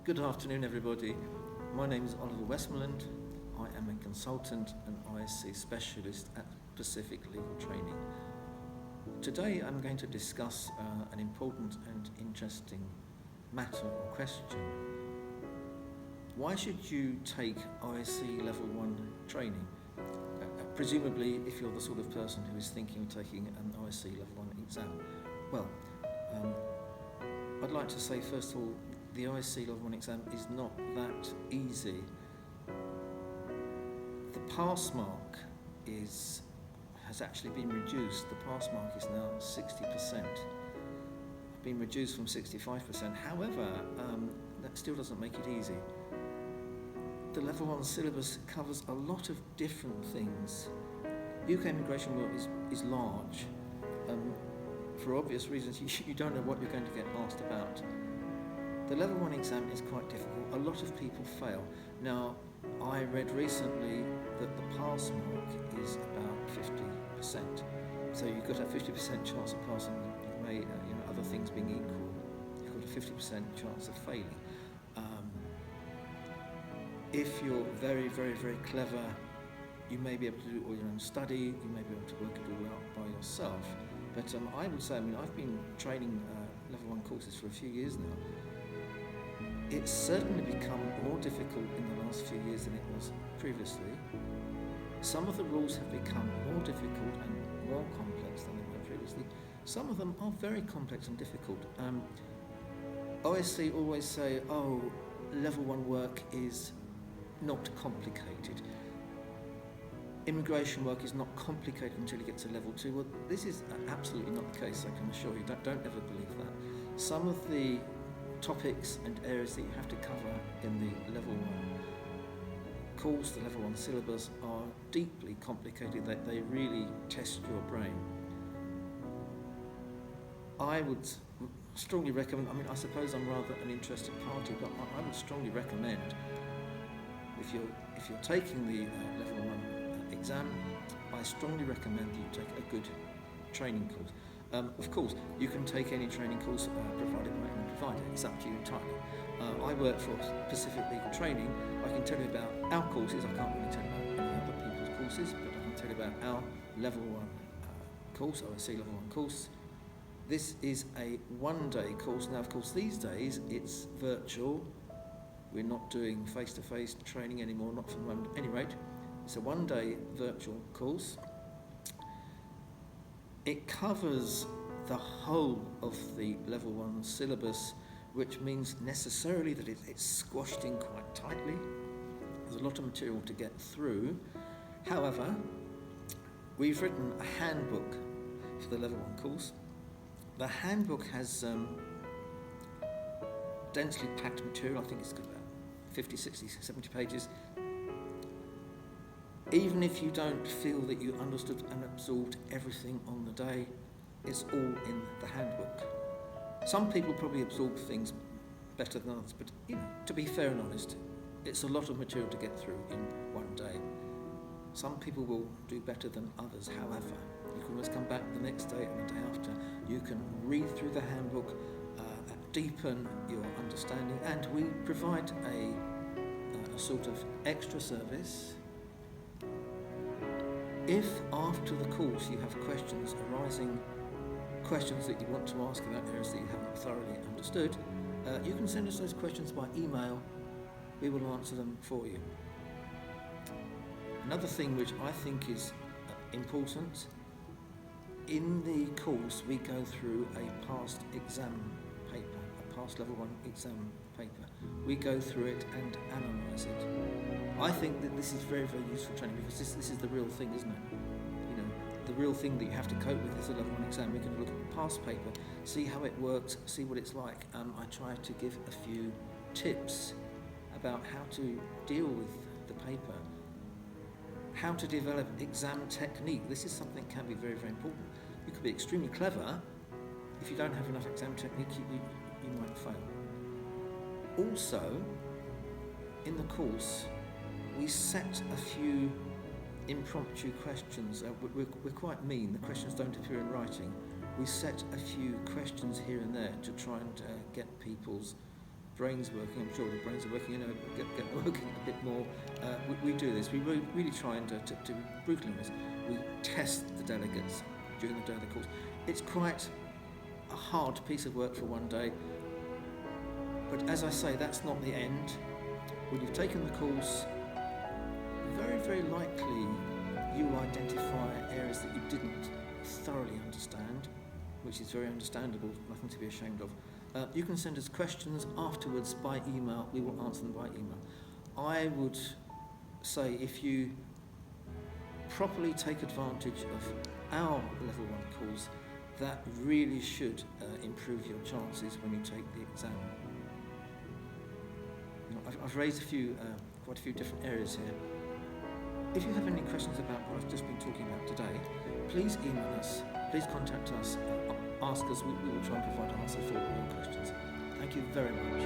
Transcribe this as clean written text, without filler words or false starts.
Good afternoon, everybody. My name is Oliver Westmoreland. I am a consultant and OISC specialist at Pacific Legal Training. Today I'm going to discuss an important and interesting matter or question. Why should you take OISC Level 1 training? Presumably, if you're the sort of person who is thinking of taking an OISC Level 1 exam. Well, I'd like to say first of all, the OISC Level 1 exam is not that easy. The pass mark has actually been reduced. The pass mark is now 60%. Been reduced from 65%. However, that still doesn't make it easy. The Level 1 syllabus covers a lot of different things. UK immigration law is large. For obvious reasons, you don't know what you're going to get asked about. The Level 1 exam is quite difficult. A lot of people fail. Now, I read recently that the pass mark is about 50%. So you've got a 50% chance of passing. You may, other things being equal, you've got a 50% chance of failing. If you're very, very, very clever, you may be able to do all your own study. You may be able to work it all out by yourself. But I would say, I've been training Level 1 courses for a few years now. It's certainly become more difficult in the last few years than it was previously. Some of the rules have become more difficult and more complex than they were previously. Some of them are very complex and difficult. OISC always say, Level 1 work is not complicated. Immigration work is not complicated until you get to Level 2. Well, this is absolutely not the case, I can assure you. Don't ever believe that. Some of the topics and areas that you have to cover in the Level 1 course, the Level 1 syllabus, are deeply complicated. They really test your brain. I would strongly recommend, I suppose I'm rather an interested party, but I would strongly recommend, if you're taking the Level 1 exam, I strongly recommend that you take a good training course. Of course, you can take any training course provided by any provider. It's up to you entirely. I work for Pacific Legal Training. I can tell you about our courses. I can't really tell you about any other people's courses, but I can tell you about our Level 1 course, OISC Level 1 course. This is a one-day course. Now, of course, these days it's virtual. We're not doing face-to-face training anymore, not for the moment. At any rate, it's a one-day virtual course. It covers the whole of the Level 1 syllabus, which means necessarily that it's squashed in quite tightly. There's a lot of material to get through. However, we've written a handbook for the Level 1 course. The handbook has densely packed material. I think it's got about 50, 60, 70 pages. Even if you don't feel that you understood and absorbed everything on the day, it's all in the handbook. Some people probably absorb things better than others, but to be fair and honest, it's a lot of material to get through in one day. Some people will do better than others. However, you can always come back the next day and the day after. You can read through the handbook, deepen your understanding, and we provide a sort of extra service. If after the course you have questions that you want to ask about areas that you haven't thoroughly understood, you can send us those questions by email. We will answer them for you. Another thing which I think is important, in the course we go through a past exam paper, a past Level 1 exam paper. We go through it and analyse it. I think that this is very, very useful training because this is the real thing, isn't it? The real thing that you have to cope with is a Level 1 exam. We can look at the past paper, see how it works, see what it's like. I try to give a few tips about how to deal with the paper, how to develop exam technique. This is something that can be very, very important. You could be extremely clever. If you don't have enough exam technique, you might fail. Also, in the course, we set a few impromptu questions. We're quite mean. The questions don't appear in writing. We set a few questions here and there to try and get people's brains working. I'm sure the brains are working, get working a bit more. We do this. We really try and to be brutal in this. We test the delegates during the day of the course. It's quite a hard piece of work for one day, but as I say, that's not the end. When you've taken the course, very, very likely you will identify areas that you didn't thoroughly understand, which is very understandable, nothing to be ashamed of. You can send us questions afterwards by email. We will answer them by email. I would say if you properly take advantage of our Level 1 course, that really should improve your chances when you take the exam. I've raised quite a few different areas here. If you have any questions about what I've just been talking about today, please email us, please contact us, ask us, we will try and provide an answer for all your questions. Thank you very much.